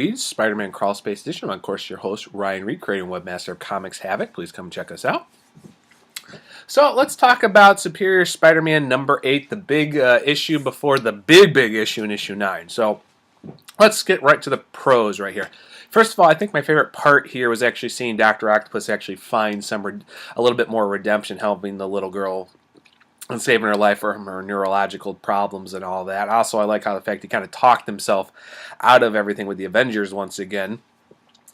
Reed's Spider-Man Crawl Space Edition. I'm, of course, your host, Ryan Reed, creator and webmaster of Comics Havoc. Please come check us out. So let's talk about Superior Spider-Man number 8, the big issue before the big issue in issue 9. So let's get right to the pros right here. First of all, I think my favorite part here was actually seeing Dr. Octopus actually find a little bit more redemption, helping the little girl and saving her life from her neurological problems and all that. Also, I like how the fact he kind of talked himself out of everything with the Avengers once again.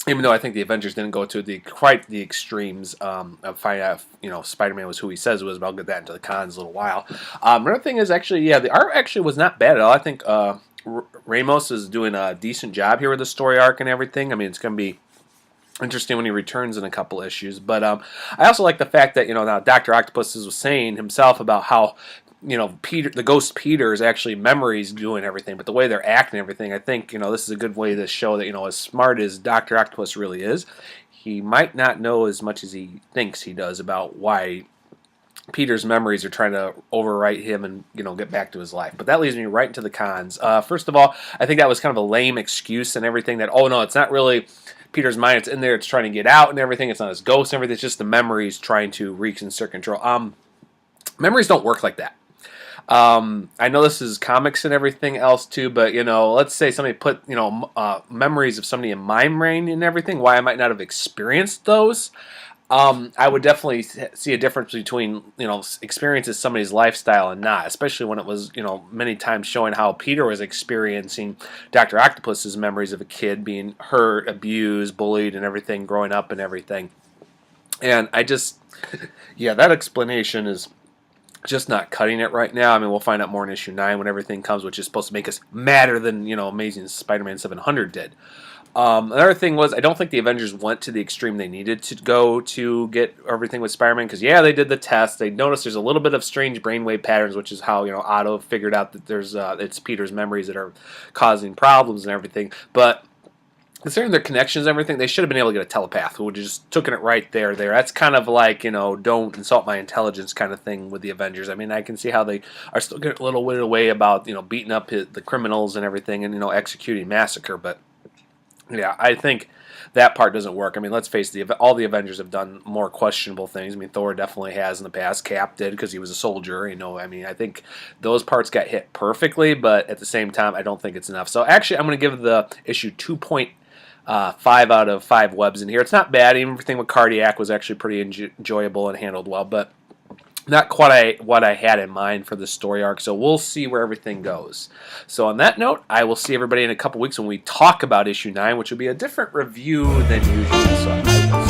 Even though I think the Avengers didn't go to quite the extremes of finding out, Spider-Man was who he says he was, but I'll get that into the cons in a little while. Another thing is actually, the art actually was not bad at all. I think Ramos is doing a decent job here with the story arc and everything. I mean, it's going to be interesting when he returns in a couple issues. But I also like the fact that, now Dr. Octopus was saying himself about how, Peter, the ghost Peter, is actually memories doing everything, but the way they're acting and everything, I think, this is a good way to show that, as smart as Dr. Octopus really is, he might not know as much as he thinks he does about why Peter's memories are trying to overwrite him and, get back to his life. But that leads me right into the cons. First of all, I think that was kind of a lame excuse and everything that, oh no, it's not really Peter's mind, it's in there, it's trying to get out and everything, it's not his ghost and everything, it's just the memories trying to reinsert control. Memories don't work like that. I know this is comics and everything else too, but let's say somebody put memories of somebody in my brain and everything. Why I might not have experienced those. I would definitely see a difference between experiences somebody's lifestyle and not, especially when it was many times showing how Peter was experiencing Dr. Octopus's memories of a kid being hurt, abused, bullied, and everything growing up and everything. And I just, that explanation is just not cutting it right now. I mean, we'll find out more in issue 9 when everything comes, which is supposed to make us madder than, Amazing Spider-Man 700 did. Another thing was, I don't think the Avengers went to the extreme they needed to go to get everything with Spider-Man, because, they did the test. They noticed there's a little bit of strange brainwave patterns, which is how, Otto figured out that it's Peter's memories that are causing problems and everything. But considering their connections and everything, they should have been able to get a telepath who would have just taken it right there. That's kind of like, don't insult my intelligence kind of thing with the Avengers. I mean, I can see how they are still getting a little bit away about, beating up the criminals and everything and, executing massacre. But, I think that part doesn't work. I mean, let's face it, all the Avengers have done more questionable things. I mean, Thor definitely has in the past. Cap did because he was a soldier. I mean, I think those parts got hit perfectly, but at the same time, I don't think it's enough. So actually, I'm going to give the issue 2.5 out of 5 webs in here. It's not bad. Everything with Cardiac was actually pretty enjoyable and handled well, but not quite what I had in mind for the story arc, so we'll see where everything goes. So on that note, I will see everybody in a couple weeks when we talk about issue 9, which will be a different review than usual. So